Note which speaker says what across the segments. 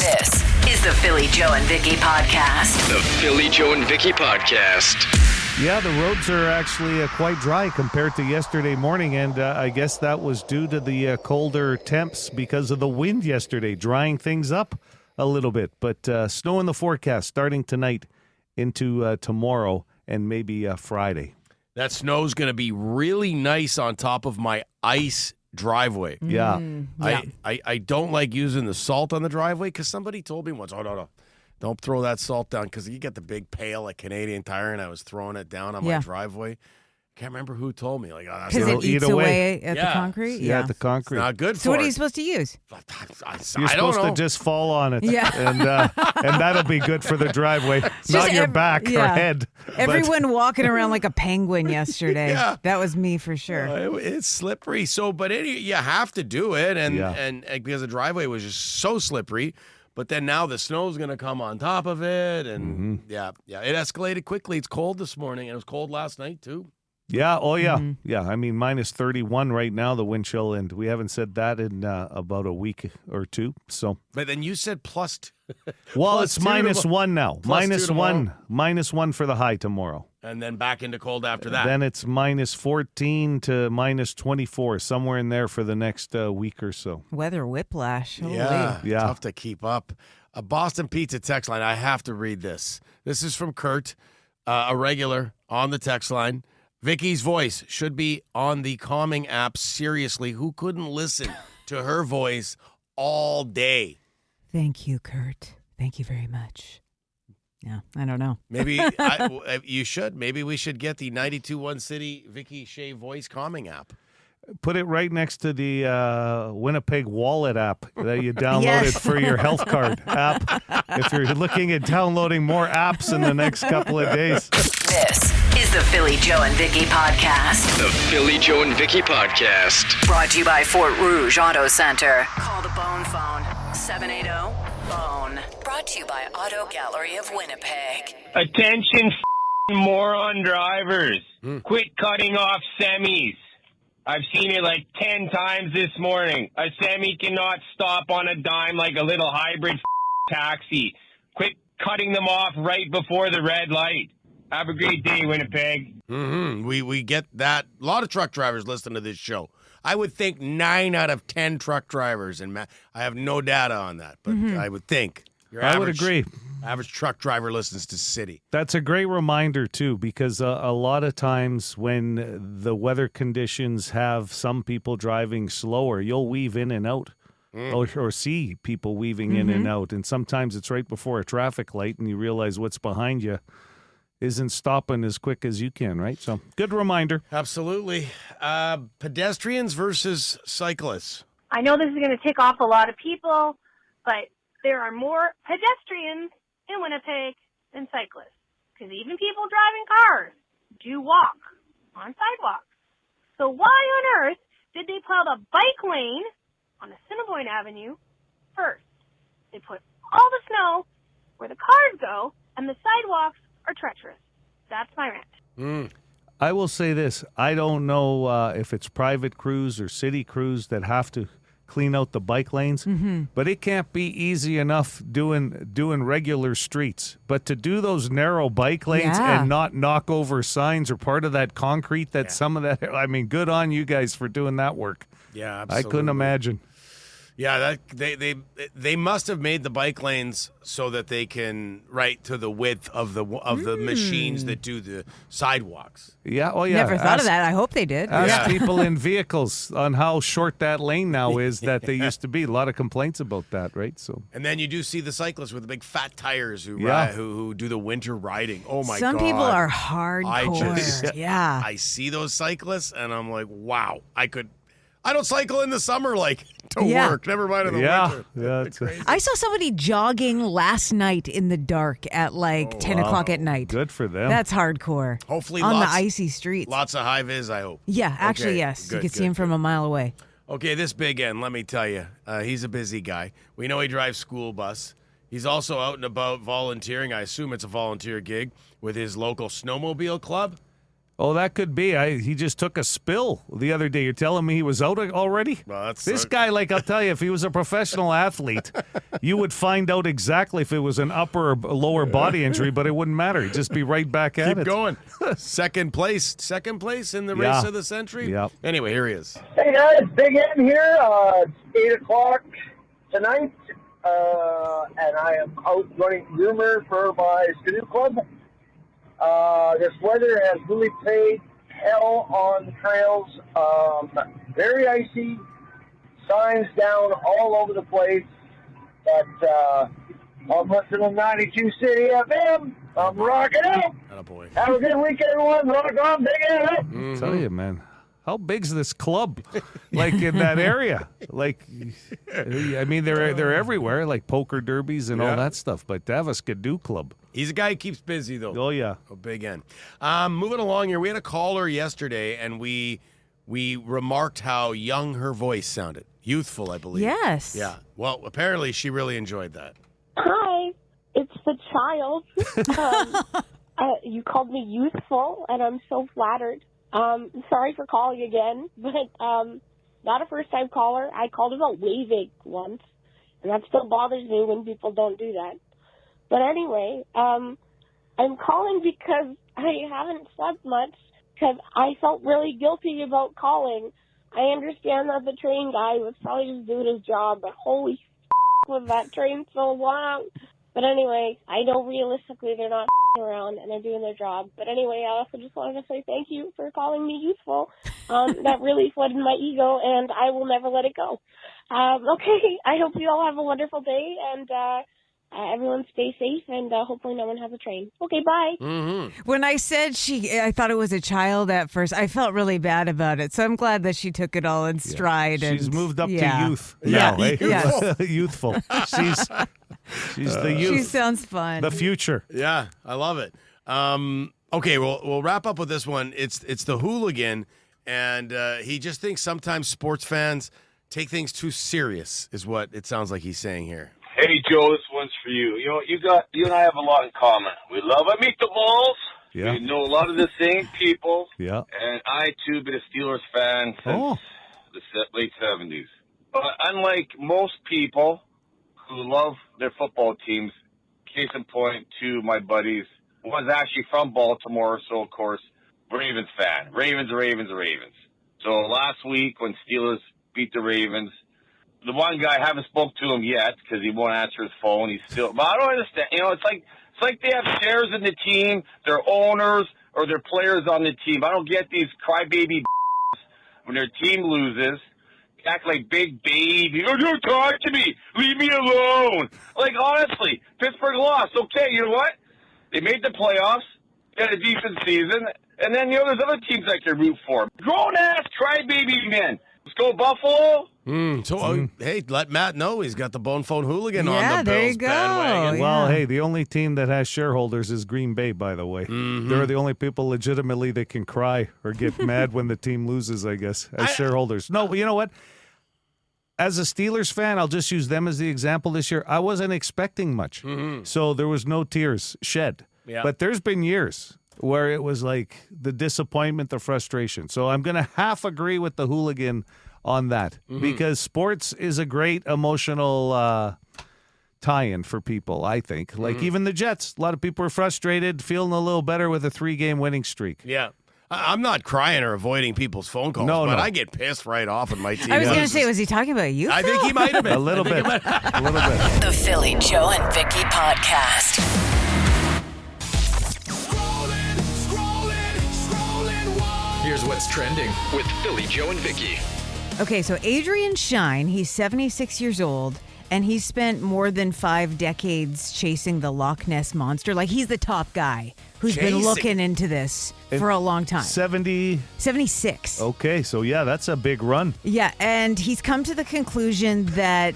Speaker 1: This is the Philly Joe and Vicki podcast.
Speaker 2: The Philly Joe and Vicki podcast.
Speaker 3: Yeah, the roads are actually quite dry compared to yesterday morning, and I guess that was due to the colder temps because of the wind yesterday, drying things up a little bit. But snow in the forecast starting tonight into tomorrow and maybe Friday.
Speaker 4: That snow's going to be really nice on top of my ice driveway.
Speaker 3: Yeah.
Speaker 4: I don't like using the salt on the driveway because somebody told me once, no, don't throw that salt down because you get the big pail at Canadian Tire, and I was throwing it down on my driveway. Can't remember who told me. Like,
Speaker 5: because it eats away at the concrete?
Speaker 3: Yeah, at the concrete.
Speaker 4: It's not good for
Speaker 5: So what are you supposed to use?
Speaker 3: You're supposed to just fall on it.
Speaker 5: Yeah.
Speaker 3: And that'll be good for the driveway, not your back or head.
Speaker 5: Everyone walking around like a penguin yesterday.
Speaker 4: Yeah.
Speaker 5: That was me for sure.
Speaker 4: It's slippery. So, but you have to do it, and because the driveway was just so slippery. But then now the snow's going to come on top of it, and it escalated quickly. It's cold this morning, and it was cold last night too.
Speaker 3: Yeah, yeah. I mean, minus 31 right now, the wind chill, and we haven't said that in about a week or two. So,
Speaker 4: but then you said plus.
Speaker 3: Well, it's minus one now. Minus
Speaker 4: one.
Speaker 3: Minus one for the high tomorrow.
Speaker 4: And then back into cold after that.
Speaker 3: Then it's minus 14 to minus 24, somewhere in there for the next week or so.
Speaker 5: Weather whiplash. Holy.
Speaker 3: Yeah.
Speaker 4: Tough to keep up. A Boston Pizza text line. I have to read this. This is from Kurt, a regular on the text line. Vicky's voice should be on the calming app. Seriously, who couldn't listen to her voice all day?
Speaker 5: Thank you, Kurt. Thank you very much. Yeah, I don't know.
Speaker 4: Maybe you should. Maybe we should get the 92.1 City Vicki Shea voice calming app.
Speaker 3: Put it right next to the Winnipeg Wallet app that you downloaded for your health card app. If you're looking at downloading more apps in the next couple of days.
Speaker 1: This is the Philly Joe and Vicki podcast.
Speaker 2: The Philly Joe and Vicki podcast.
Speaker 1: Brought to you by Fort Rouge Auto Center. Call the Bone phone, 780-BONE. Brought to you by Auto Gallery of Winnipeg.
Speaker 6: Attention, moron drivers. Quit cutting off semis. I've seen it like 10 times this morning. A semi cannot stop on a dime like a little hybrid taxi. Quit cutting them off right before the red light. Have a great day, Winnipeg.
Speaker 4: We get that. A lot of truck drivers listen to this show. I would think 9 out of 10 truck drivers, and I have no data on that, but I would think.
Speaker 3: I would agree.
Speaker 4: Average truck driver listens to City.
Speaker 3: That's a great reminder, too, because a lot of times when the weather conditions have some people driving slower, you'll weave in and out or see people weaving in and out. And sometimes it's right before a traffic light and you realize what's behind you isn't stopping as quick as you can, right? So good reminder.
Speaker 4: Absolutely. Pedestrians versus cyclists.
Speaker 7: I know this is going to tick off a lot of people, but there are more pedestrians in Winnipeg than cyclists, because even people driving cars do walk on sidewalks. So why on earth did they plow the bike lane on Assiniboine Avenue first? They put all the snow where the cars go, and the sidewalks are treacherous. That's my rant.
Speaker 3: I will say this. I don't know if it's private crews or city crews that have to clean out the bike lanes, but it can't be easy enough doing regular streets. But to do those narrow bike lanes and not knock over signs or part of that concrete that some of that, I mean, good on you guys for doing that work.
Speaker 4: Yeah, absolutely.
Speaker 3: I couldn't imagine.
Speaker 4: Yeah, they must have made the bike lanes so that they can right to the width of the machines that do the sidewalks.
Speaker 3: Yeah, oh yeah.
Speaker 5: Never thought of that. I hope they did.
Speaker 3: Ask people in vehicles on how short that lane now is that they used to be. A lot of complaints about that, right? So.
Speaker 4: And then you do see the cyclists with the big fat tires who do the winter riding. Oh my God!
Speaker 5: Some people are hardcore.
Speaker 4: I see those cyclists and I'm like, wow, I don't cycle in the summer to work. Never mind in the winter.
Speaker 3: Yeah, it's
Speaker 4: crazy.
Speaker 5: I saw somebody jogging last night in the dark at 10 o'clock at night.
Speaker 3: Good for them.
Speaker 5: That's hardcore.
Speaker 4: Hopefully
Speaker 5: on the icy streets.
Speaker 4: Lots of high vis, I hope.
Speaker 5: Yeah, actually,
Speaker 4: okay.
Speaker 5: yes.
Speaker 4: Good,
Speaker 5: you can see him from a mile away.
Speaker 4: Okay, this big end, let me tell you, he's a busy guy. We know he drives school bus. He's also out and about volunteering. I assume it's a volunteer gig with his local snowmobile club.
Speaker 3: Oh, that could be. He just took a spill the other day. You're telling me he was out already?
Speaker 4: Well,
Speaker 3: This guy, like, I'll tell you, if he was a professional athlete, you would find out exactly if it was an upper or lower body injury, but it wouldn't matter. He'd just be right back at
Speaker 4: Keep
Speaker 3: it.
Speaker 4: going. Second place in the race of the century.
Speaker 3: Yeah.
Speaker 4: Anyway, here he is.
Speaker 8: Hey guys, Big N here. It's 8 o'clock tonight, and I am out running groomer for my Skidoo Club. This weather has really played hell on the trails. Very icy, signs down all over the place. But I'm listening to 92 City FM. I'm rocking out.
Speaker 4: Attaboy.
Speaker 8: Have a good week, everyone. Rock on, Big N.
Speaker 3: Tell you, man. How big's this club? Like in that area? Like, I mean, they're everywhere, like poker derbies and all that stuff. But to have a Skidoo club.
Speaker 4: He's a guy who keeps busy, though.
Speaker 3: Oh, yeah.
Speaker 4: Oh, Big N. Moving along here, we had a caller yesterday, and we remarked how young her voice sounded. Youthful, I believe.
Speaker 5: Yes.
Speaker 4: Yeah. Well, apparently she really enjoyed that.
Speaker 9: Hi, it's the child. You called me youthful, and I'm so flattered. Sorry for calling again, but not a first-time caller. I called about waving once, and that still bothers me when people don't do that. But anyway, I'm calling because I haven't slept much because I felt really guilty about calling. I understand that the train guy was probably just doing his job, but holy was that train so long. But anyway, I know realistically they're not around and they're doing their job. But anyway, I also just wanted to say thank you for calling me youthful. That really flooded my ego, and I will never let it go. Okay, I hope you all have a wonderful day, and everyone stay safe, and hopefully no one has a train. Okay, bye.
Speaker 4: Mm-hmm.
Speaker 5: When I said I thought it was a child at first, I felt really bad about it. So I'm glad that she took it all in stride.
Speaker 3: She's
Speaker 5: and,
Speaker 3: moved up to youth
Speaker 5: Yeah.
Speaker 3: now, eh?
Speaker 5: Yeah.
Speaker 3: Youthful. She's the youth.
Speaker 5: She sounds fun.
Speaker 3: The future.
Speaker 4: Yeah, I love it. Okay, we'll wrap up with this one. It's the hooligan, and he just thinks sometimes sports fans take things too serious, is what it sounds like he's saying here.
Speaker 10: Hey, Joe, this one's for you. You and I have a lot in common. We love our meatballs.
Speaker 3: Yeah.
Speaker 10: We know a lot of the same people.
Speaker 3: Yeah.
Speaker 10: And I, too, been a Steelers fan since the late 70s. But unlike most people who love their football teams, case in point, two of my buddies was actually from Baltimore, so, of course, Ravens fan. Ravens. So last week when Steelers beat the Ravens, the one guy, I haven't spoke to him yet because he won't answer his phone. He's still, but I don't understand. You know, it's like they have shares in the team, their owners or their players on the team. I don't get these crybaby when their team loses, act like big baby. Oh, don't talk to me. Leave me alone. Like, honestly, Pittsburgh lost. Okay, you know what? They made the playoffs, had a decent season, and then, you know, there's other teams I can root for. Grown-ass crybaby men. Let's go Buffalo.
Speaker 4: Hey, let Matt know he's got the Bone Phone Hooligan on
Speaker 5: Yeah,
Speaker 4: the
Speaker 5: there
Speaker 4: Bills
Speaker 5: you go.
Speaker 4: bandwagon.
Speaker 3: Well, hey, the only team that has shareholders is Green Bay, by the way.
Speaker 4: Mm-hmm.
Speaker 3: They're the only people legitimately that can cry or get mad when the team loses, I guess, as shareholders. No, but you know what? As a Steelers fan, I'll just use them as the example this year. I wasn't expecting much. So there was no tears shed.
Speaker 4: Yeah.
Speaker 3: But there's been years where it was like the disappointment, the frustration. So I'm going to half agree with the hooligan on that because sports is a great emotional tie-in for people, I think. Like even the Jets, a lot of people are frustrated, feeling a little better with a 3-game winning streak.
Speaker 4: Yeah. I'm not crying or avoiding people's phone calls, but I get pissed right off when my team
Speaker 5: I was going to
Speaker 4: loses.
Speaker 5: say, was he talking about you?
Speaker 4: I think he might have been.
Speaker 3: A little bit. A little bit.
Speaker 1: The Philly Joe and Vicki Podcast.
Speaker 2: Here's what's trending with Philly Joe and Vicki.
Speaker 5: Okay, so Adrian Shine, he's 76 years old, and he's spent more than 5 decades chasing the Loch Ness monster. Like, he's the top guy who's been looking into this for a long time.
Speaker 3: 76.
Speaker 5: Okay,
Speaker 3: so yeah, that's a big run.
Speaker 5: Yeah, and he's come to the conclusion that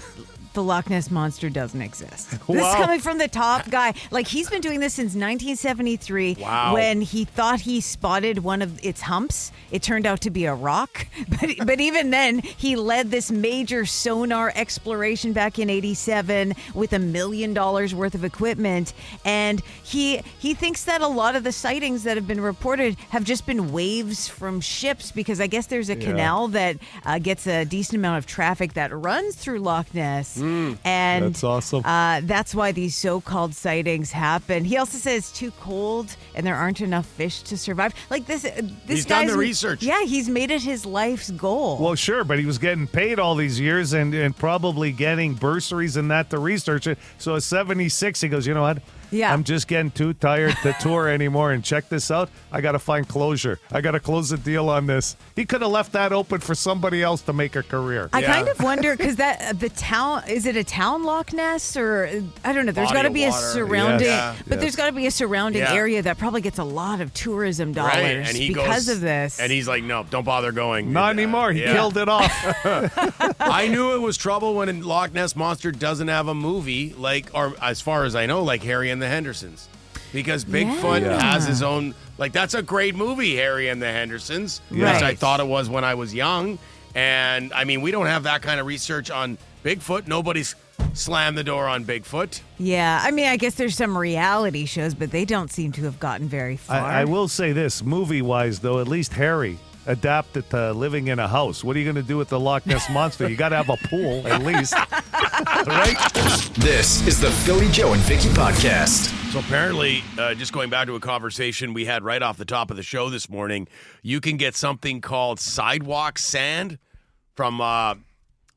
Speaker 5: the Loch Ness Monster doesn't exist. This
Speaker 3: Wow.
Speaker 5: is coming from the top guy. Like, he's been doing this since 1973.
Speaker 4: Wow.
Speaker 5: When he thought he spotted one of its humps. It turned out to be a rock. But even then, he led this major sonar exploration back in 87 with $1 million worth of equipment. And he thinks that a lot of the sightings that have been reported have just been waves from ships, because I guess there's a canal that gets a decent amount of traffic that runs through Loch Ness. And
Speaker 3: That's awesome.
Speaker 5: that's why these so-called sightings happen. He also says it's too cold and there aren't enough fish to survive. Like this
Speaker 4: He's done
Speaker 5: guy's
Speaker 4: the research.
Speaker 5: Yeah, he's made it his life's goal.
Speaker 3: Well, sure, but he was getting paid all these years and probably getting bursaries and that to research it. So at 76, he goes, you know what?
Speaker 5: Yeah.
Speaker 3: I'm just getting too tired to tour anymore. And check this out. I got to find closure. I got to close the deal on this. He could have left that open for somebody else to make a career.
Speaker 5: I kind of wonder, because the town, is it a town Loch Ness, or I don't know. There's
Speaker 4: Body
Speaker 5: got to
Speaker 4: of
Speaker 5: be a
Speaker 4: water.
Speaker 5: surrounding,
Speaker 4: Yes.
Speaker 5: but there's got to be a surrounding
Speaker 4: Yeah.
Speaker 5: area that probably gets a lot of tourism dollars
Speaker 4: Right, and he
Speaker 5: because
Speaker 4: goes,
Speaker 5: of this.
Speaker 4: And he's like, no, don't bother going.
Speaker 3: Not anymore. He killed it off.
Speaker 4: I knew it was trouble when a Loch Ness Monster doesn't have a movie, like, or as far as I know, like Harry and the Hendersons. Because Bigfoot has his own, like, that's a great movie, Harry and the Hendersons, which
Speaker 5: Right.
Speaker 4: I thought it was when I was young. And, I mean, we don't have that kind of research on Bigfoot. Nobody's slammed the door on Bigfoot.
Speaker 5: Yeah, I mean, I guess there's some reality shows, but they don't seem to have gotten very far.
Speaker 3: I will say this, movie-wise, though, at least Harry adapted to living in a house. What are you going to do with the Loch Ness Monster? You got to have a pool, at least. Right?
Speaker 2: This is the Philly Joe and Vicki podcast.
Speaker 4: So apparently, just going back to a conversation we had right off the top of the show this morning, you can get something called sidewalk sand from,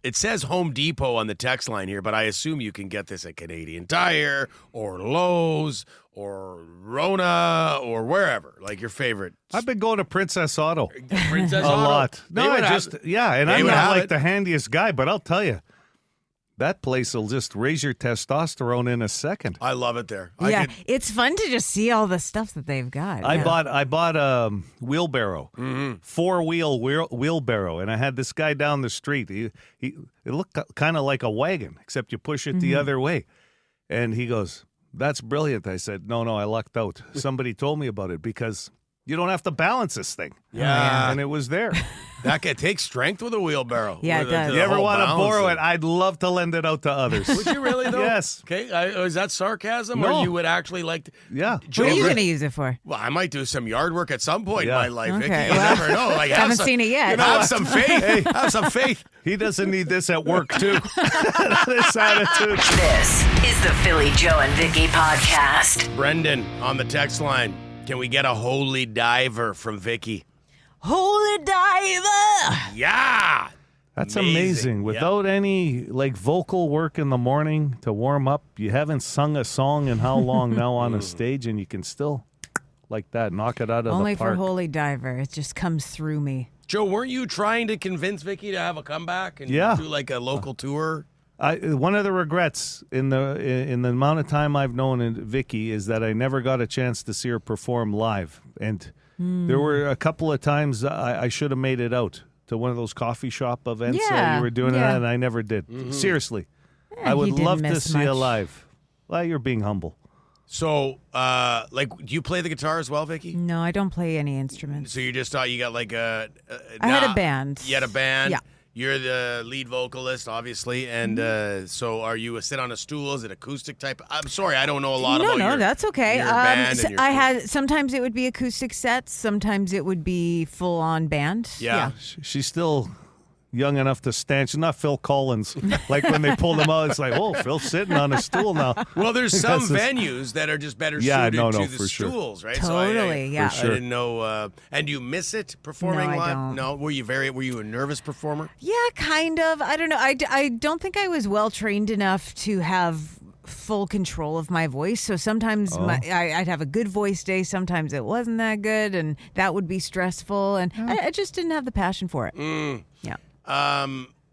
Speaker 4: it says Home Depot on the text line here, but I assume you can get this at Canadian Tire or Lowe's or Rona or wherever, like your favorite.
Speaker 3: I've been going to Princess Auto
Speaker 4: Princess
Speaker 3: a
Speaker 4: Auto.
Speaker 3: lot.
Speaker 4: They
Speaker 3: No,
Speaker 4: would
Speaker 3: I
Speaker 4: have
Speaker 3: just,
Speaker 4: it.
Speaker 3: and
Speaker 4: They
Speaker 3: I'm
Speaker 4: would
Speaker 3: not
Speaker 4: have
Speaker 3: like
Speaker 4: it.
Speaker 3: the handiest guy, but I'll tell you, that place will just raise your testosterone in a second.
Speaker 4: I love it there.
Speaker 5: Yeah, it's fun to just see all the stuff that they've got.
Speaker 3: I
Speaker 5: Yeah.
Speaker 3: bought a wheelbarrow, 4-wheel wheelbarrow, and I had this guy down the street. He it looked kind of like a wagon, except you push it the other way. And he goes, "That's brilliant." I said, "No, I lucked out. Somebody told me about it because you don't have to balance this thing."
Speaker 4: Yeah.
Speaker 3: And it was there.
Speaker 4: That can take strength with a wheelbarrow.
Speaker 5: Yeah, it
Speaker 4: With the-
Speaker 5: does.
Speaker 4: the
Speaker 3: You ever
Speaker 4: whole
Speaker 3: want to borrow
Speaker 4: balancing.
Speaker 3: it? I'd love to lend it out to others.
Speaker 4: Would you really, though?
Speaker 3: Yes.
Speaker 4: Okay. Is that sarcasm,
Speaker 3: No.
Speaker 4: or you would actually like to?
Speaker 3: Yeah.
Speaker 5: What are you going to use it for?
Speaker 4: Well, I might do some yard work at some point
Speaker 3: Yeah.
Speaker 4: in my life,
Speaker 5: Okay,
Speaker 4: Vicki. You
Speaker 5: well,
Speaker 4: never know. Like,
Speaker 5: haven't seen it yet.
Speaker 4: Have some faith. Have some faith.
Speaker 3: He doesn't need this at work, too. This attitude.
Speaker 1: This is the Philly Joe and Vicki podcast.
Speaker 4: Brendan on the text line. Can we get a holy diver from Vicki?
Speaker 5: Holy diver!
Speaker 4: Yeah.
Speaker 3: That's amazing. Without any like vocal work in the morning to warm up, you haven't sung a song in how long now on a stage, and you can still like that knock it out of
Speaker 5: Only
Speaker 3: the park.
Speaker 5: for Holy Diver. It just comes through me.
Speaker 4: Joe, weren't you trying to convince Vicki to have a comeback and
Speaker 3: Yeah.
Speaker 4: do like a local tour?
Speaker 3: One of the regrets in the amount of time I've known Vicki is that I never got a chance to see her perform live, and there were a couple of times I should have made it out to one of those coffee shop events that
Speaker 5: Yeah,
Speaker 3: you were doing,
Speaker 5: yeah.
Speaker 3: and I never did. Seriously, I
Speaker 5: you
Speaker 3: would
Speaker 5: didn't
Speaker 3: love to
Speaker 5: miss
Speaker 3: see her
Speaker 5: much.
Speaker 3: live. Well, you're being humble.
Speaker 4: So, do you play the guitar as well, Vicki?
Speaker 5: No, I don't play any instruments.
Speaker 4: So you just thought you got like a
Speaker 5: I had a band.
Speaker 4: You had a band?
Speaker 5: Yeah.
Speaker 4: You're the lead vocalist, obviously. And so are you a sit on a stool? Is it acoustic type? I'm sorry, I don't know a lot about
Speaker 5: No,
Speaker 4: your
Speaker 5: that's okay.
Speaker 4: your band
Speaker 5: So
Speaker 4: and your
Speaker 5: I had sometimes it would be acoustic sets, sometimes it would be full on band.
Speaker 4: Yeah.
Speaker 3: She's still young enough to stand. She's not Phil Collins. Like when they pulled him out, it's like, oh, Phil's sitting on a stool now.
Speaker 4: Well, there's some
Speaker 3: That's just-
Speaker 4: venues that are just better
Speaker 3: Yeah,
Speaker 4: suited
Speaker 3: no,
Speaker 4: to the
Speaker 3: for sure.
Speaker 4: stools, right?
Speaker 5: Totally, yeah.
Speaker 4: I didn't know. And you miss it performing
Speaker 5: No, I
Speaker 4: live?
Speaker 5: don't.
Speaker 4: No. Were you a nervous performer?
Speaker 5: Yeah, kind of. I don't know. I don't think I was well trained enough to have full control of my voice. So sometimes I'd have a good voice day. Sometimes it wasn't that good, and that would be stressful. And I just didn't have the passion for it. Yeah.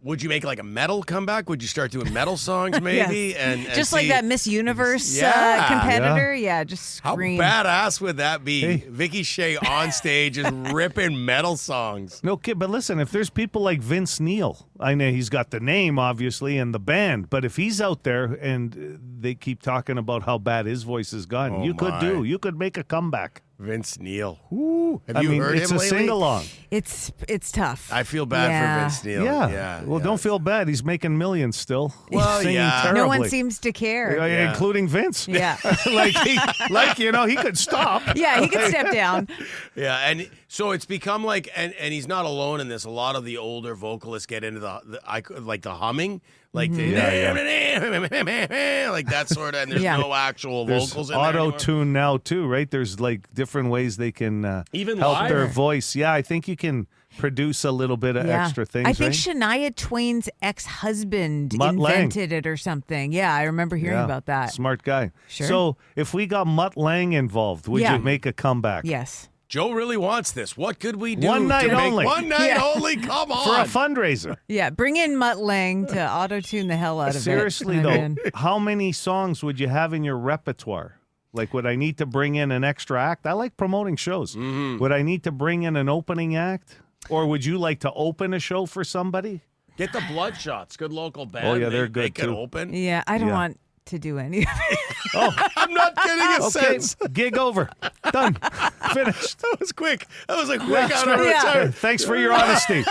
Speaker 4: would you make like a metal comeback? Would you start doing metal songs maybe?
Speaker 5: Yes.
Speaker 4: and
Speaker 5: just
Speaker 4: see,
Speaker 5: like that Miss Universe
Speaker 4: Yeah.
Speaker 5: competitor. Yeah, just
Speaker 4: How
Speaker 5: scream.
Speaker 4: badass would that be?
Speaker 3: Hey.
Speaker 4: Vicki Shea on stage is ripping metal songs.
Speaker 3: No kid, but listen, if there's people like Vince Neil, I know he's got the name, obviously, and the band, but if he's out there and they keep talking about how bad his voice has gotten,
Speaker 4: Oh,
Speaker 3: you
Speaker 4: my.
Speaker 3: could make a comeback.
Speaker 4: Vince Neil. Ooh. Have
Speaker 3: I
Speaker 4: you
Speaker 3: mean,
Speaker 4: heard
Speaker 3: it's
Speaker 4: him
Speaker 3: a
Speaker 4: lately?
Speaker 3: sing-along.
Speaker 5: It's tough.
Speaker 4: I feel bad
Speaker 5: Yeah.
Speaker 4: for Vince Neil.
Speaker 3: Yeah. Well, don't feel bad. He's making millions still.
Speaker 4: Well,
Speaker 3: He's singing
Speaker 4: yeah.
Speaker 3: terribly.
Speaker 5: No one seems to care.
Speaker 3: Yeah, including Vince.
Speaker 5: Yeah.
Speaker 3: he could stop.
Speaker 5: Yeah, he could step down.
Speaker 4: Yeah, and so it's become like, and he's not alone in this. A lot of the older vocalists get into the humming, like the like that sort of, and there's
Speaker 5: Yeah.
Speaker 4: no actual
Speaker 3: There's
Speaker 4: vocals in there anymore.
Speaker 3: auto-tune now, too, right? There's like different ways they can
Speaker 4: Even
Speaker 3: help
Speaker 4: live.
Speaker 3: their voice. Yeah, I think you can produce a little bit of
Speaker 5: Yeah.
Speaker 3: extra things,
Speaker 5: I think
Speaker 3: right?
Speaker 5: Shania Twain's ex-husband
Speaker 3: Mutt Lange.
Speaker 5: invented it or something. Yeah, I remember hearing
Speaker 3: Yeah,
Speaker 5: about that.
Speaker 3: Smart guy.
Speaker 5: Sure.
Speaker 3: So if we got Mutt Lange involved, would
Speaker 5: Yeah.
Speaker 3: you make a comeback?
Speaker 5: Yes.
Speaker 4: Joe really wants this. What could we do?
Speaker 3: One night
Speaker 4: to make
Speaker 3: only.
Speaker 4: One night
Speaker 5: Yeah.
Speaker 4: only. Come on.
Speaker 3: For a fundraiser.
Speaker 5: Yeah, bring in Mutt Lange to auto-tune the hell out of
Speaker 3: Seriously,
Speaker 5: it.
Speaker 3: though,
Speaker 5: I'm in.
Speaker 3: how many songs would you have in your repertoire? Like, would I need to bring in an extra act? I like promoting shows.
Speaker 4: Mm-hmm.
Speaker 3: Would I need to bring in an opening act? Or would you like to open a show for somebody?
Speaker 4: Get the Bloodshots. Good local band.
Speaker 3: Oh, yeah, they're
Speaker 4: They
Speaker 3: good,
Speaker 4: can
Speaker 3: too.
Speaker 4: open.
Speaker 5: Yeah, I don't
Speaker 3: Yeah.
Speaker 5: want to do any of it.
Speaker 4: I'm not getting a
Speaker 3: Okay,
Speaker 4: sense.
Speaker 3: gig over. Done. Finished.
Speaker 4: That was quick. That was a quick
Speaker 3: Yeah,
Speaker 4: out of
Speaker 5: Yeah.
Speaker 4: return.
Speaker 3: Thanks for your honesty.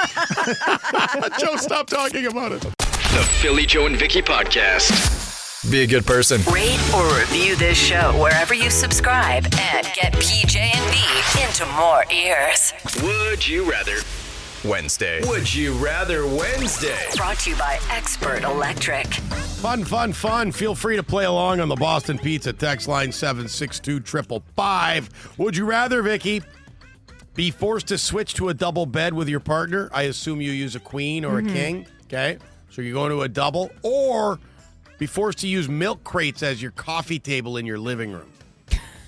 Speaker 4: Joe, stop talking about it.
Speaker 2: The Philly Joe and Vicky Podcast. Be a good person.
Speaker 1: Rate or review this show wherever you subscribe and get PJ and V into more ears.
Speaker 2: Would you rather Wednesday? Would you rather Wednesday?
Speaker 1: Brought to you by Expert Electric.
Speaker 4: Fun, fun, fun. Feel free to play along on the Boston Pizza text line 762-555. Would you rather, Vicky, be forced to switch to a double bed with your partner? I assume you use a queen or a king. Okay. So you're going to a double, or be forced to use milk crates as your coffee table in your living room.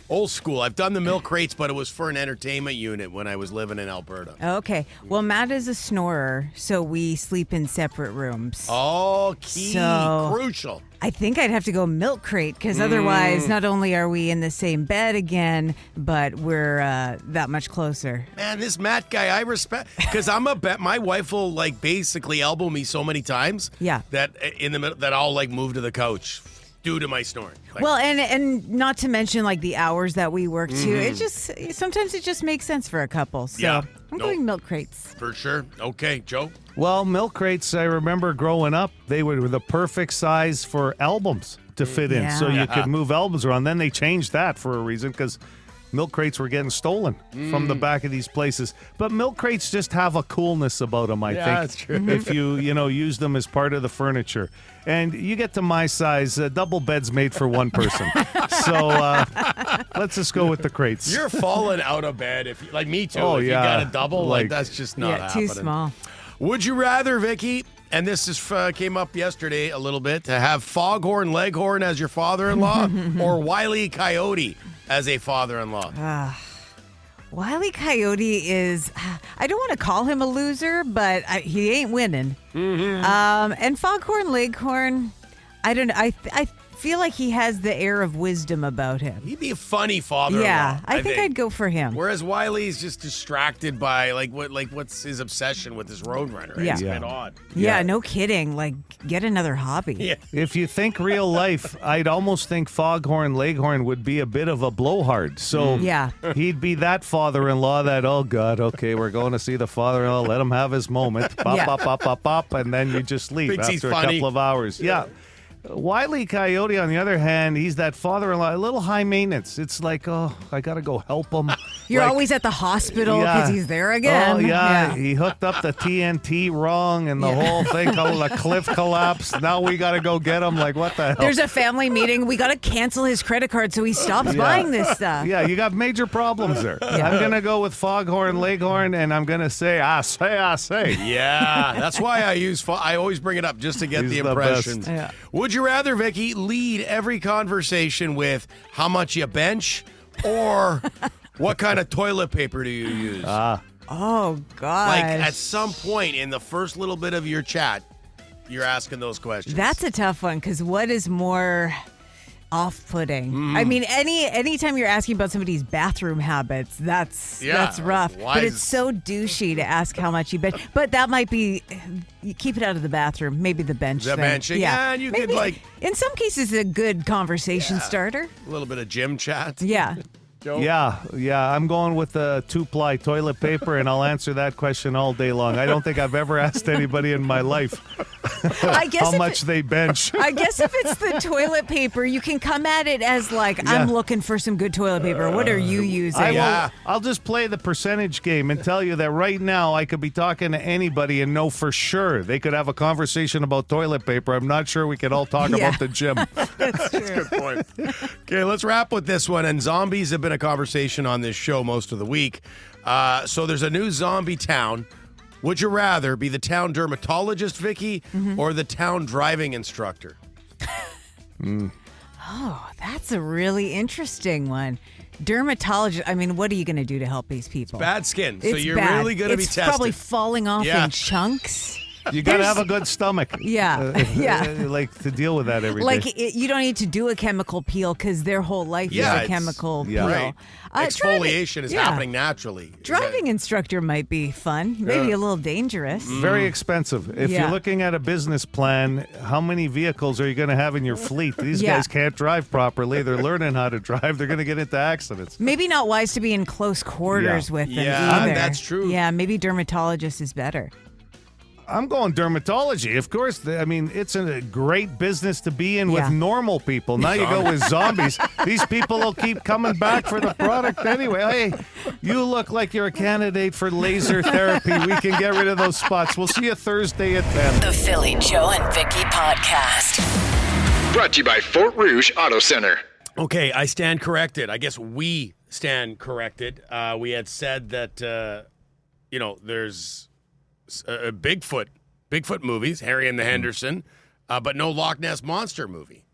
Speaker 4: Old school. I've done the milk crates, but it was for an entertainment unit when I was living in Alberta.
Speaker 5: Okay. Well, Matt is a snorer, so we sleep in separate rooms.
Speaker 4: Oh, key.
Speaker 5: So-
Speaker 4: Crucial.
Speaker 5: I think I'd have to go milk crate because otherwise, not only are we in the same bed again, but we're that much closer.
Speaker 4: Man, this Matt guy, I respect, because I'm a bet. My wife will like basically elbow me so many times,
Speaker 5: Yeah.
Speaker 4: that in the middle that I'll like move to the couch due to my snoring. Like,
Speaker 5: Well, and not to mention like the hours that we work too. It just sometimes it just makes sense for a couple. So
Speaker 4: Yeah.
Speaker 5: I'm
Speaker 4: Nope.
Speaker 5: going milk crates.
Speaker 4: for sure. Okay, Joe.
Speaker 3: Well, milk crates, I remember growing up, they were the perfect size for albums to fit in. So
Speaker 5: Yeah.
Speaker 3: you could move albums around. Then they changed that for a reason because milk crates were getting stolen from the back of these places. But milk crates just have a coolness about them, I
Speaker 4: Yeah,
Speaker 3: think.
Speaker 4: that's true.
Speaker 3: If you use them as part of the furniture. And you get to my size, double bed's made for one person. So let's just go with the crates.
Speaker 4: You're falling out of bed if you, like me too.
Speaker 3: Oh,
Speaker 4: if
Speaker 3: yeah.
Speaker 4: you got a double, like
Speaker 3: Like-
Speaker 4: that's just not
Speaker 5: yeah,
Speaker 4: happening.
Speaker 5: too small.
Speaker 4: Would you rather, Vicky? And this is came up yesterday a little bit, to have Foghorn Leghorn as your father-in-law or Wile E. Coyote as a father-in-law?
Speaker 5: Wile E. Coyote is, I don't want to call him a loser, but he ain't winning. And Foghorn Leghorn, I don't know. I feel like he has the air of wisdom about him.
Speaker 4: He'd be a funny father-in-law.
Speaker 5: Yeah, I think I'd go for him.
Speaker 4: Whereas Wiley's just distracted by what's his obsession with his Roadrunner? Right?
Speaker 5: Yeah.
Speaker 4: It's a
Speaker 3: Yeah.
Speaker 4: bit odd.
Speaker 5: Yeah, no kidding. Like, get another hobby.
Speaker 4: Yeah.
Speaker 3: If you think real life, I'd almost think Foghorn Leghorn would be a bit of a blowhard. So
Speaker 5: Yeah.
Speaker 3: he'd be that father-in-law that, oh, God, okay, we're going to see the father-in-law. Let him have his moment. Pop,
Speaker 5: Yeah.
Speaker 3: pop, pop, pop, pop, and then you just leave
Speaker 4: Thinks he's
Speaker 3: after a
Speaker 4: funny.
Speaker 3: couple of hours. Yeah. Wile E. Coyote, on the other hand, he's that father-in-law, a little high maintenance. It's like, oh, I got to go help him.
Speaker 5: You're
Speaker 3: Like,
Speaker 5: always at the hospital
Speaker 3: yeah.
Speaker 5: because he's there again.
Speaker 3: Oh, yeah. He hooked up the TNT wrong and the whole thing called a cliff collapse. Now we got to go get him. Like, what the hell?
Speaker 5: There's a family meeting. We got to cancel his credit card so he stops buying this stuff.
Speaker 3: Yeah, you got major problems there. I'm going to go with Foghorn Leghorn, and I'm going to say, I say.
Speaker 4: Yeah, that's why I always bring it up just to get
Speaker 3: He's
Speaker 4: the
Speaker 3: the
Speaker 4: impressions.
Speaker 3: best.
Speaker 5: Yeah.
Speaker 4: Would you rather, Vicky, lead every conversation with how much you bench or what kind of toilet paper do you use?
Speaker 5: Oh, God.
Speaker 4: Like at some point in the first little bit of your chat, you're asking those questions.
Speaker 5: That's a tough one because what is more off-putting? I mean, anytime you're asking about somebody's bathroom habits, that's rough. But it's so douchey to ask how much you bench. But that might be, you keep it out of the bathroom. Maybe the bench
Speaker 4: the
Speaker 5: thing.
Speaker 4: benching. Yeah, and you could
Speaker 5: in some cases, a good conversation starter.
Speaker 4: A little bit of gym chat.
Speaker 5: Yeah.
Speaker 4: Joe?
Speaker 3: Yeah. I'm going with the 2-ply toilet paper, and I'll answer that question all day long. I don't think I've ever asked anybody in my life
Speaker 5: I guess
Speaker 3: how much they bench.
Speaker 5: I guess if it's the toilet paper, you can come at it as I'm looking for some good toilet paper. What are you using?
Speaker 3: I'll just play the percentage game and tell you that right now I could be talking to anybody and know for sure they could have a conversation about toilet paper. I'm not sure we could all talk about the gym.
Speaker 5: That's true.
Speaker 4: That's a good point. Okay, let's wrap with this one. And zombies have been a conversation on this show most of the week. So there's a new zombie town. Would you rather be the town dermatologist, Vicki, or the town driving instructor?
Speaker 5: Oh, that's a really interesting one. Dermatologist, I mean, what are you going to do to help these people?
Speaker 4: Bad skin. So
Speaker 5: It's
Speaker 4: you're
Speaker 5: bad.
Speaker 4: really going to be
Speaker 5: It's
Speaker 4: tested.
Speaker 5: probably falling off in chunks.
Speaker 3: You got to have a good stomach.
Speaker 5: Yeah.
Speaker 3: Like to deal with that every day.
Speaker 5: You don't need to do a chemical peel because their whole life is a chemical peel.
Speaker 4: Right. Exfoliation is happening naturally.
Speaker 5: Driving instructor might be fun. Maybe a little dangerous.
Speaker 3: Very expensive. If you're looking at a business plan, how many vehicles are you going to have in your fleet? These guys can't drive properly. They're learning how to drive. They're going to get into accidents.
Speaker 5: Maybe not wise to be in close quarters with them either.
Speaker 4: That's true.
Speaker 5: Yeah, maybe dermatologist is better.
Speaker 3: I'm going dermatology. Of course, I mean, it's a great business to be in with normal people. Now you go with zombies. These people will keep coming back for the product anyway. Hey, you look like you're a candidate for laser therapy. We can get rid of those spots. We'll see you Thursday at 10.
Speaker 1: The Philly Joe and Vicki podcast.
Speaker 2: Brought to you by Fort Rouge Auto Center.
Speaker 4: Okay, I stand corrected. I guess we stand corrected. We had said that, there's Bigfoot movies, Harry and the Henderson, but no Loch Ness Monster movie.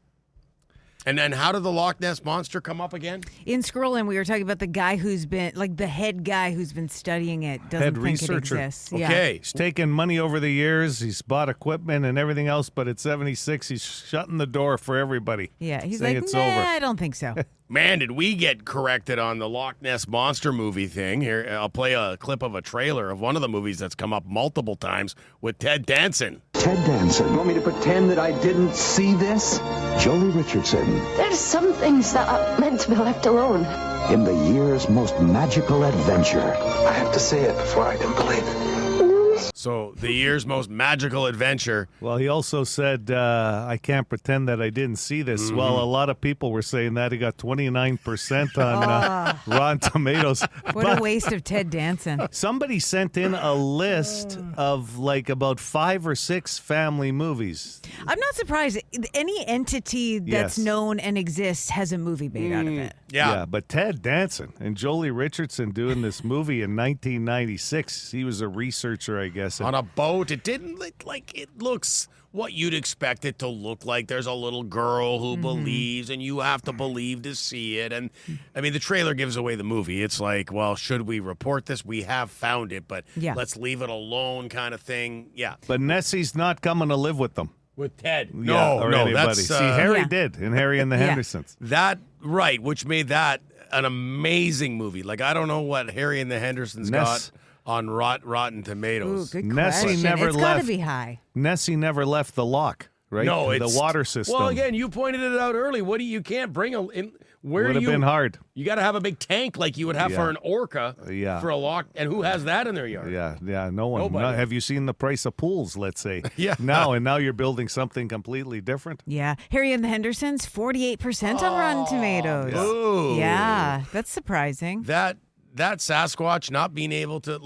Speaker 4: And then how did the Loch Ness Monster come up again?
Speaker 5: In Scrollin, we were talking about the guy who's been, the head guy who's been studying it, doesn't
Speaker 3: Head
Speaker 5: think
Speaker 3: researcher.
Speaker 5: it exists.
Speaker 4: Okay.
Speaker 3: He's taken money over the years. He's bought equipment and everything else, but at 76, he's shutting the door for everybody.
Speaker 5: Yeah, he's
Speaker 3: saying
Speaker 5: like,
Speaker 3: it's
Speaker 5: nah,
Speaker 3: over.
Speaker 5: I don't think so.
Speaker 4: Man, did we get corrected on the Loch Ness Monster movie thing. Here, I'll play a clip of a trailer of one of the movies that's come up multiple times with Ted Danson.
Speaker 11: Ted Danson. You want me to pretend that I didn't see this? Jolie Richardson.
Speaker 9: There's some things that are meant to be left alone.
Speaker 11: In the year's most magical adventure.
Speaker 12: I have to say it before I can believe it.
Speaker 4: So, the year's most magical adventure.
Speaker 3: Well, he also said, I can't pretend that I didn't see this. Well, a lot of people were saying that. He got 29% on Rotten Tomatoes.
Speaker 5: What a waste of Ted Danson.
Speaker 3: Somebody sent in a list of about 5 or 6 family movies.
Speaker 5: I'm not surprised. Any entity that's known and exists has a movie made out of it.
Speaker 4: Yeah,
Speaker 3: but Ted Danson and Jolie Richardson doing this movie in 1996. He was a researcher, I guess.
Speaker 4: On a boat. It didn't look like it looks what you'd expect it to look like. There's a little girl who believes, and you have to believe to see it. And, I mean, the trailer gives away the movie. It's like, well, should we report this? We have found it, but let's leave it alone kind of thing. Yeah.
Speaker 3: But Nessie's not coming to live with them.
Speaker 4: With Ted.
Speaker 3: No,
Speaker 4: anybody.
Speaker 3: That's... See, Harry did in Harry and the Hendersons.
Speaker 4: That, right, which made that an amazing movie. Like, I don't know what Harry and the Hendersons got on Rotten Tomatoes.
Speaker 5: Ooh, good
Speaker 3: Nessie
Speaker 5: question.
Speaker 3: never
Speaker 5: it's
Speaker 3: left.
Speaker 5: got to be high.
Speaker 3: Nessie never left the loch, right?
Speaker 4: No,
Speaker 3: the water system.
Speaker 4: Well, again, you pointed it out early. You can't bring
Speaker 3: would have been hard.
Speaker 4: You got to have a big tank like you would have for an orca for a loch. And who has that in their yard?
Speaker 3: Yeah, no one.
Speaker 4: Nobody.
Speaker 3: Have you seen the price of pools, let's say?
Speaker 4: Yeah.
Speaker 3: Now you're building something completely different.
Speaker 5: Yeah. Harry and the Hendersons, 48% on Rotten Tomatoes.
Speaker 4: Ooh.
Speaker 5: Yeah, that's surprising.
Speaker 4: That Sasquatch not being able to,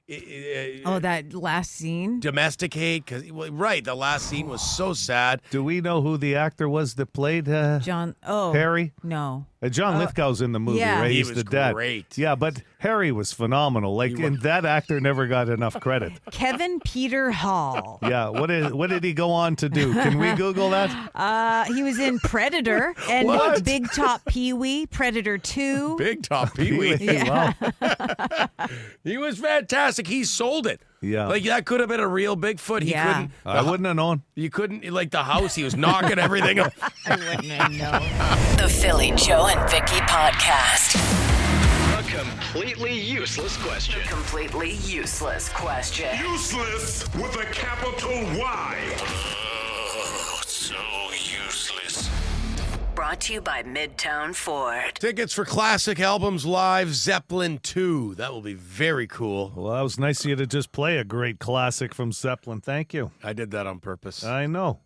Speaker 5: that last scene?
Speaker 4: Domesticate, the last scene was so sad.
Speaker 3: Do we know who the actor was that played Harry?
Speaker 5: No.
Speaker 3: John Lithgow's in the movie, right?
Speaker 4: He
Speaker 3: He's
Speaker 4: was
Speaker 3: the dad.
Speaker 4: great.
Speaker 3: Yeah, but Harry was phenomenal. And that actor never got enough credit.
Speaker 5: Kevin Peter Hall.
Speaker 3: Yeah, what did he go on to do? Can we Google that?
Speaker 5: He was in Predator and
Speaker 3: What?
Speaker 5: Big Top Pee-wee, Predator 2.
Speaker 4: Big Top Pee-wee.
Speaker 5: Yeah.
Speaker 3: Wow.
Speaker 4: He was fantastic. He sold it.
Speaker 3: Yeah.
Speaker 4: Like, that could have been a real Bigfoot. He couldn't.
Speaker 3: I wouldn't have known.
Speaker 4: You couldn't, like the house, he was knocking everything up.
Speaker 5: I wouldn't have known.
Speaker 1: The Philly Joe and Vicki podcast.
Speaker 2: A completely useless question.
Speaker 1: Completely useless question.
Speaker 13: Useless with a capital Y.
Speaker 2: So useless.
Speaker 1: Brought to you by Midtown Ford.
Speaker 4: Tickets for Classic Albums Live, Zeppelin 2. That will be very cool.
Speaker 3: Well, that was nice of you to just play a great classic from Zeppelin. Thank you.
Speaker 4: I did that on purpose.
Speaker 3: I know.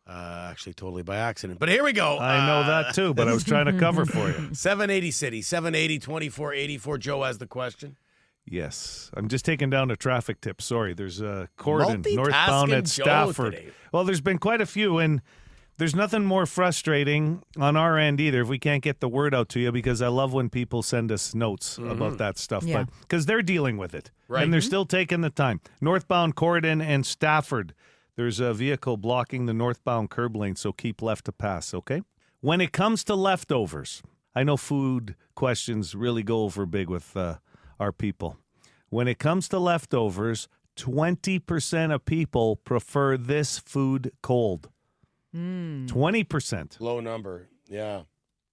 Speaker 4: Actually, totally by accident. But here we go.
Speaker 3: I know that too, but I was trying to cover for you.
Speaker 4: 780 City, 780-2484. Joe has the question.
Speaker 3: Yes. I'm just taking down a traffic tip. Sorry. There's a cordon northbound
Speaker 4: Multitasking
Speaker 3: at
Speaker 4: Joe
Speaker 3: Stafford.
Speaker 4: today.
Speaker 3: Well, there's been quite a few, and there's nothing more frustrating on our end either if we can't get the word out to you, because I love when people send us notes about that stuff.
Speaker 5: Yeah.
Speaker 3: But because they're dealing with it.
Speaker 4: Right.
Speaker 3: And they're still taking the time. Northbound Corydon and Stafford. There's a vehicle blocking the northbound curb lane, so keep left to pass, okay? When it comes to leftovers, I know food questions really go over big with our people. When it comes to leftovers, 20% of people prefer this food cold. 20%
Speaker 4: Low number. Yeah.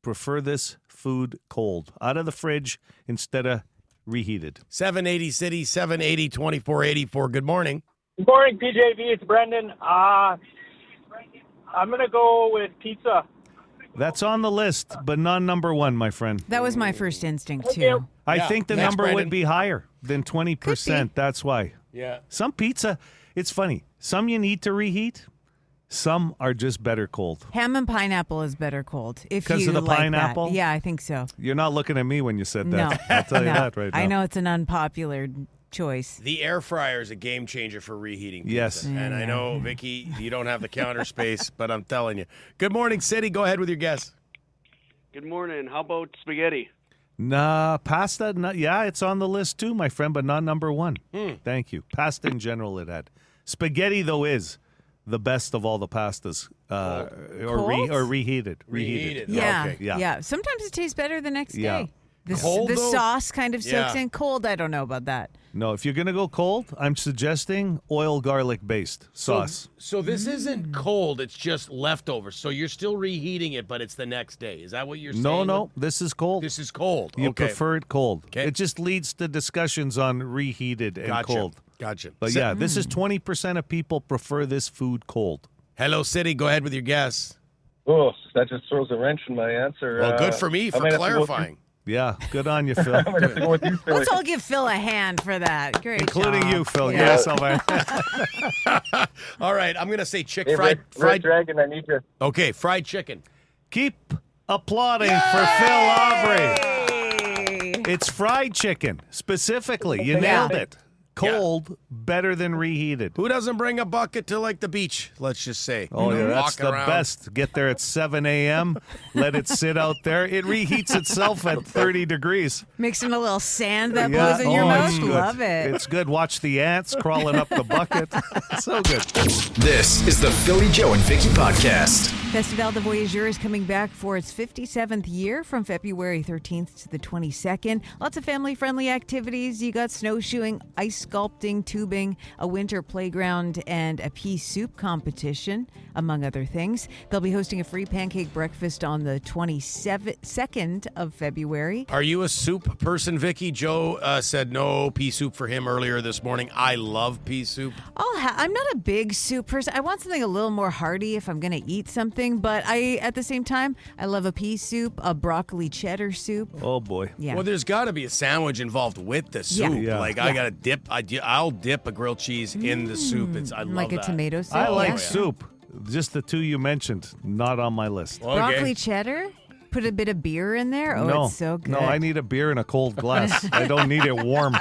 Speaker 3: prefer this food cold, out of the fridge instead of reheated.
Speaker 4: 780 City, 780-2484. Good morning.
Speaker 14: Good morning, PJV. It's Brendan. I'm going to go with pizza.
Speaker 3: That's on the list, but not number one, my friend.
Speaker 5: That was my first instinct, too.
Speaker 14: you.
Speaker 3: I think the
Speaker 4: Thanks,
Speaker 3: number
Speaker 4: Brendan.
Speaker 3: would be higher than 20%. That's why.
Speaker 4: Yeah.
Speaker 3: Some pizza, it's funny. Some you need to reheat. Some are just better cold.
Speaker 5: Ham and pineapple is better cold.
Speaker 3: Because of the
Speaker 5: like
Speaker 3: pineapple?
Speaker 5: That. Yeah, I think so.
Speaker 3: You're not looking at me when you said that.
Speaker 5: No.
Speaker 3: I'll tell you
Speaker 5: No.
Speaker 3: that right now.
Speaker 5: I know it's an unpopular choice.
Speaker 4: The air fryer is a game changer for reheating pizza.
Speaker 3: Yes.
Speaker 4: And I know, Vicki, you don't have the counter space, but I'm telling you. Good morning, City. Go ahead with your guess.
Speaker 15: Good morning. How about spaghetti?
Speaker 3: Nah, pasta, yeah, it's on the list too, my friend, but not number one. Thank you. Pasta in general it had. Spaghetti, though, is the best of all the pastas, or reheated. Reheated.
Speaker 5: Yeah,
Speaker 3: Okay, yeah.
Speaker 5: yeah. Sometimes it tastes better the next
Speaker 3: Yeah.
Speaker 5: day. The,
Speaker 4: Cold,
Speaker 5: the
Speaker 4: though?
Speaker 5: sauce kind of soaks
Speaker 4: Yeah.
Speaker 5: in. Cold, I don't know about that.
Speaker 3: No, if you're going to go cold, I'm suggesting oil garlic based sauce.
Speaker 4: So this isn't cold, it's just leftovers. So you're still reheating it, but it's the next day. Is that what you're saying?
Speaker 3: No, this is cold.
Speaker 4: This is cold.
Speaker 3: You
Speaker 4: Okay.
Speaker 3: prefer it cold.
Speaker 4: Okay.
Speaker 3: It just leads to discussions on reheated and
Speaker 4: Gotcha.
Speaker 3: cold.
Speaker 4: Gotcha.
Speaker 3: But yeah, this is 20% of people prefer this food cold.
Speaker 4: Hello, City. Go ahead with your guess.
Speaker 16: Oh, that just throws a wrench in my answer.
Speaker 4: Well, good for me for clarifying.
Speaker 3: Yeah, good on you, Phil.
Speaker 16: I'm going to have to go with you, Philly.
Speaker 5: Let's all give Phil a hand for that. Great
Speaker 3: Including
Speaker 5: job.
Speaker 3: you, Phil.
Speaker 5: Yeah.
Speaker 3: Yes, Alvin.
Speaker 4: All right, I'm going to say
Speaker 16: Hey,
Speaker 4: fried.
Speaker 16: Red Dragon, I need you.
Speaker 4: Okay, fried chicken.
Speaker 3: Keep applauding for Phil Aubrey. It's fried chicken, specifically. You nailed it. Cold, better than reheated.
Speaker 4: Who doesn't bring a bucket to like the beach? Let's just say.
Speaker 3: Oh, yeah, that's
Speaker 4: Walking
Speaker 3: the
Speaker 4: around.
Speaker 3: best. Get there at 7 a.m., let it sit out there. It reheats itself at 30 degrees.
Speaker 5: Mixing a little sand that blows in your
Speaker 3: it's
Speaker 5: mouth.
Speaker 3: good.
Speaker 5: Love it.
Speaker 3: It's good. Watch the ants crawling up the bucket. So good.
Speaker 2: This is the Philly Joe and Vicki podcast.
Speaker 5: Festival de Voyageur is coming back for its 57th year from February 13th to the 22nd. Lots of family-friendly activities. You got snowshoeing, ice sculpting, tubing, a winter playground, and a pea soup competition, among other things. They'll be hosting a free pancake breakfast on the 22nd of February.
Speaker 4: Are you a soup person, Vicki? Joe said no pea soup for him earlier this morning. I love pea soup.
Speaker 5: I'm not a big soup person. I want something a little more hearty if I'm going to eat something, but at the same time, I love a pea soup, a broccoli cheddar soup.
Speaker 3: Oh, boy.
Speaker 5: Yeah.
Speaker 4: Well, there's got to be a sandwich involved with the soup.
Speaker 5: Yeah.
Speaker 4: Like, I got to dip. I'll dip a grilled cheese in the soup. I love
Speaker 5: like a
Speaker 4: that.
Speaker 5: tomato soup.
Speaker 3: I like
Speaker 5: yeah.
Speaker 3: soup. Just the two you mentioned, not on my list.
Speaker 5: Broccoli cheddar? Put a bit of beer in there? Oh,
Speaker 3: no,
Speaker 5: it's so good.
Speaker 3: No, I need a beer in a cold glass. I don't need it warm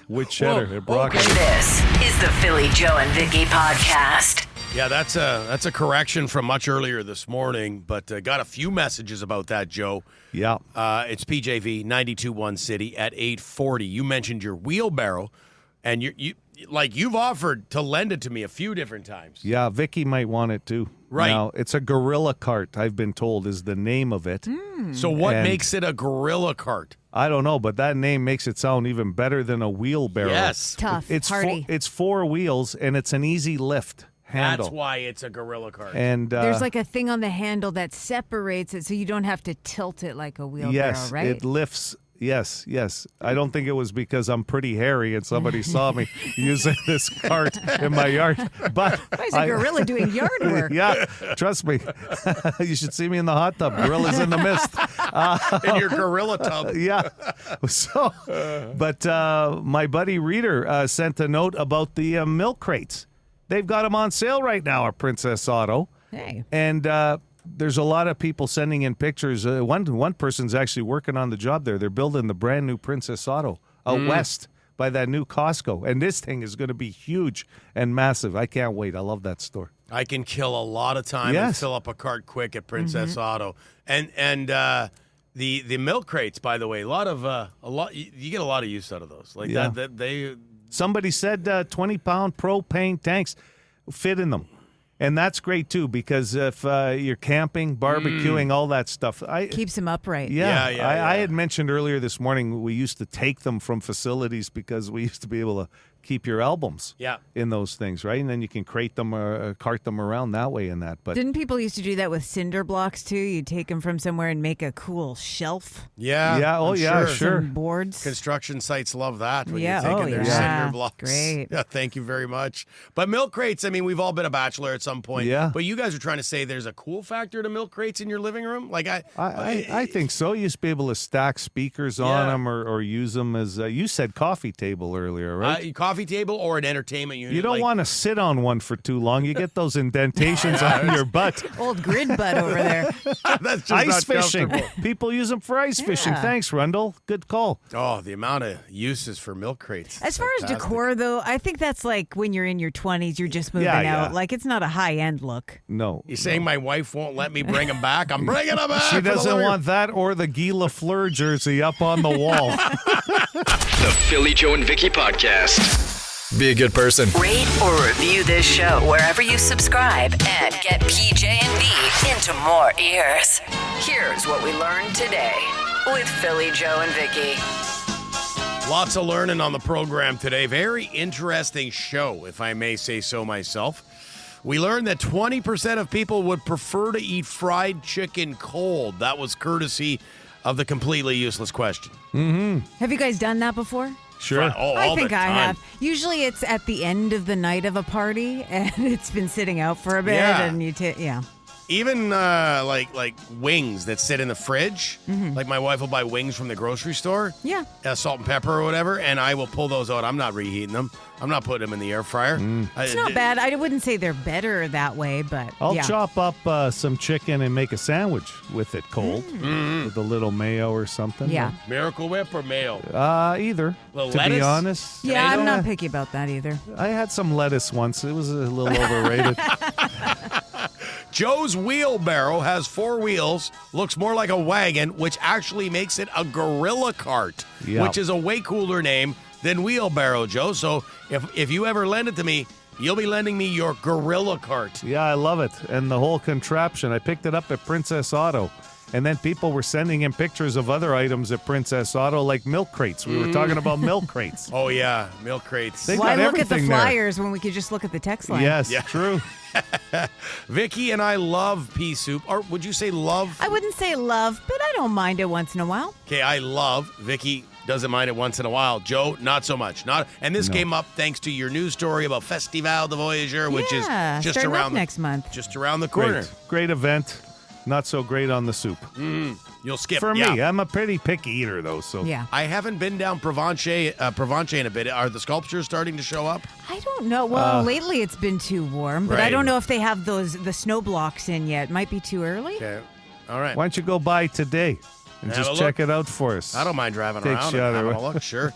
Speaker 3: with cheddar and broccoli.
Speaker 1: This is the Philly Joe and Vicki podcast.
Speaker 4: Yeah, that's a correction from much earlier this morning, but got a few messages about that, Joe.
Speaker 3: Yeah.
Speaker 4: It's PJV 92.1 City at 8:40. You mentioned your wheelbarrow, and you've offered to lend it to me a few different times.
Speaker 3: Yeah, Vicki might want it too.
Speaker 4: Right.
Speaker 3: Now, it's a gorilla cart, I've been told, is the name of it.
Speaker 4: So what
Speaker 3: And
Speaker 4: makes it a gorilla cart?
Speaker 3: I don't know, but that name makes it sound even better than a wheelbarrow.
Speaker 4: Yes.
Speaker 5: Tough,
Speaker 3: It's
Speaker 5: hardy.
Speaker 3: it's 4 wheels, and it's an easy lift handle.
Speaker 4: That's why it's a gorilla cart.
Speaker 3: And
Speaker 5: There's like a thing on the handle that separates it so you don't have to tilt it like a wheelbarrow,
Speaker 3: yes,
Speaker 5: right?
Speaker 3: it lifts. Yes. I don't think it was because I'm pretty hairy and somebody saw me using this cart in my yard. But
Speaker 5: Why is a gorilla doing yard work?
Speaker 3: Yeah, trust me. You should see me in the hot tub. Gorillas in the mist.
Speaker 4: In your gorilla tub.
Speaker 3: Yeah. So, but my buddy Reader sent a note about the milk crates. They've got them on sale right now at Princess Auto.
Speaker 5: Hey.
Speaker 3: And there's a lot of people sending in pictures. One person's actually working on the job there. They're building the brand new Princess Auto out west by that new Costco. And this thing is going to be huge and massive. I can't wait. I love that store.
Speaker 4: I can kill a lot of time and
Speaker 3: Yes.
Speaker 4: fill up a cart quick at Princess Auto. And the milk crates, by the way, you get a lot of use out of those. Like
Speaker 3: Yeah.
Speaker 4: that they
Speaker 3: Somebody said 20-pound propane tanks fit in them. And that's great, too, because if you're camping, barbecuing, all that stuff.
Speaker 5: Keeps him upright.
Speaker 3: Yeah,
Speaker 4: Yeah.
Speaker 3: I had mentioned earlier this morning we used to take them from facilities because we used to be able to keep your albums in those things, right? And then you can crate them or cart them around that way and that. But
Speaker 5: Didn't people used to do that with cinder blocks too? You'd take them from somewhere and make a cool shelf.
Speaker 4: Yeah.
Speaker 3: Yeah, oh,
Speaker 4: I'm
Speaker 3: yeah, sure.
Speaker 5: Some boards.
Speaker 4: Construction sites love that when
Speaker 5: Yeah,
Speaker 4: you're taking
Speaker 5: oh,
Speaker 4: their
Speaker 5: yeah.
Speaker 4: cinder blocks.
Speaker 5: Great.
Speaker 4: Yeah, thank you very much. But milk crates, I mean, we've all been a bachelor at some point.
Speaker 3: Yeah.
Speaker 4: But you guys are trying to say there's a cool factor to milk crates in your living room? Like
Speaker 3: I think so. You used to be able to stack speakers on them or use them as, you said coffee table earlier, right?
Speaker 4: Coffee table or an entertainment unit.
Speaker 3: You don't want to sit on one for too long. You get those indentations on your butt.
Speaker 5: Old grid butt over there.
Speaker 4: That's just
Speaker 3: Ice
Speaker 4: not
Speaker 3: fishing.
Speaker 4: comfortable.
Speaker 3: People use them for ice fishing. Thanks, Rundle. Good call.
Speaker 4: Oh, the amount of uses for milk crates.
Speaker 5: As far as
Speaker 4: Fantastic.
Speaker 5: decor, though, I think that's like when you're in your 20s, you're just moving
Speaker 3: Yeah.
Speaker 5: out. Like, it's not a high-end look.
Speaker 3: No.
Speaker 4: You saying my wife won't let me bring them back? I'm bringing them back.
Speaker 3: She
Speaker 4: for the
Speaker 3: doesn't
Speaker 4: living
Speaker 3: want that or the Guy Lafleur jersey up on the wall.
Speaker 2: The Philly Joe and Vicki Podcast. Be a good person.
Speaker 1: Rate or review this show wherever you subscribe and get PJ and V into more ears. Here's what we learned today with Philly Joe and Vicki.
Speaker 4: Lots of learning on the program today. Very interesting show, if I may say so myself. We learned that 20% of people would prefer to eat fried chicken cold. That was courtesy of the completely useless question.
Speaker 5: Have you guys done that before?
Speaker 3: Sure.
Speaker 5: I think
Speaker 4: the
Speaker 5: I
Speaker 4: time.
Speaker 5: have. Usually it's at the end of the night of a party, and it's been sitting out for a bit,
Speaker 4: Yeah.
Speaker 5: and yeah.
Speaker 4: Even like wings that sit in the fridge. Like my wife will buy wings from the grocery store.
Speaker 5: Yeah.
Speaker 4: Salt and pepper or whatever, and I will pull those out. I'm not reheating them. I'm not putting them in the air fryer.
Speaker 5: It's not bad. I wouldn't say they're better that way, but
Speaker 3: I'll
Speaker 5: yeah.
Speaker 3: chop up some chicken and make a sandwich with it cold with a little mayo or something.
Speaker 5: Yeah.
Speaker 4: Miracle Whip or mayo?
Speaker 3: Either,
Speaker 4: Little
Speaker 3: to
Speaker 4: lettuce?
Speaker 3: be honest.
Speaker 5: Yeah, I'm not picky about that either.
Speaker 3: I had some lettuce once. It was a little overrated.
Speaker 4: Joe's wheelbarrow has 4 wheels, looks more like a wagon, which actually makes it a gorilla cart,
Speaker 3: Yep.
Speaker 4: which is a way cooler name than wheelbarrow, Joe. So if you ever lend it to me, you'll be lending me your gorilla cart.
Speaker 3: Yeah, I love it. And the whole contraption. I picked it up at Princess Auto. And then people were sending in pictures of other items at Princess Auto, like milk crates. We were talking about milk crates.
Speaker 4: Oh, yeah, milk crates.
Speaker 3: They
Speaker 5: Why
Speaker 3: got
Speaker 5: look at the
Speaker 3: everything there.
Speaker 5: flyers when we could just look at the text line?
Speaker 3: Yes,
Speaker 4: Yeah.
Speaker 3: true.
Speaker 4: Vicki and I love pea soup. Or would you say love?
Speaker 5: I wouldn't say love, but I don't mind it once in a while.
Speaker 4: Okay, I love. Vicki doesn't mind it once in a while. Joe, not so much. And this came up thanks to your news story about Festival de Voyageur, which is
Speaker 5: Yeah,
Speaker 4: just
Speaker 5: starting up
Speaker 4: around
Speaker 5: next month.
Speaker 4: Just around the corner.
Speaker 3: Great event. Not so great on the soup.
Speaker 4: You'll skip.
Speaker 3: For
Speaker 4: yeah.
Speaker 3: me, I'm a pretty picky eater, though. So
Speaker 5: Yeah.
Speaker 4: I haven't been down Provence in a bit. Are the sculptures starting to show up?
Speaker 5: I don't know. Well, lately it's been too warm, but I
Speaker 4: Right.
Speaker 5: don't know if they have the snow blocks in yet. Might be too early.
Speaker 4: Okay. All right.
Speaker 3: why don't you go by today and
Speaker 4: Have a
Speaker 3: just check
Speaker 4: look.
Speaker 3: it out for us?
Speaker 4: I don't mind driving
Speaker 3: Take
Speaker 4: around
Speaker 3: shot
Speaker 4: and having
Speaker 3: of
Speaker 4: a
Speaker 3: it.
Speaker 4: look. Sure.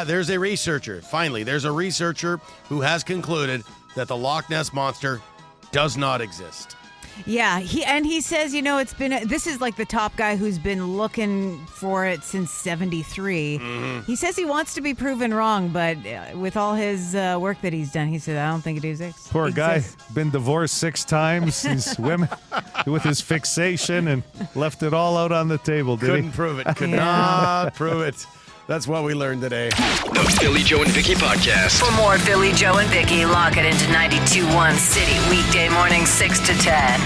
Speaker 4: There's a researcher. Finally, there's a researcher who has concluded that the Loch Ness Monster does not exist.
Speaker 5: Yeah, he says, this is like the top guy who's been looking for it since 73. He says he wants to be proven wrong, but with all his work that he's done, he said, I don't think it exists.
Speaker 3: Poor guy, been divorced 6 times. He's women with his fixation and left it all out on the table, did
Speaker 4: Couldn't
Speaker 3: he?
Speaker 4: prove it. Could not prove it. That's what we learned today.
Speaker 2: The Philly Joe and Vicki podcast.
Speaker 1: For more Philly Joe and Vicki, lock it into 92.1 City weekday morning 6 to 10.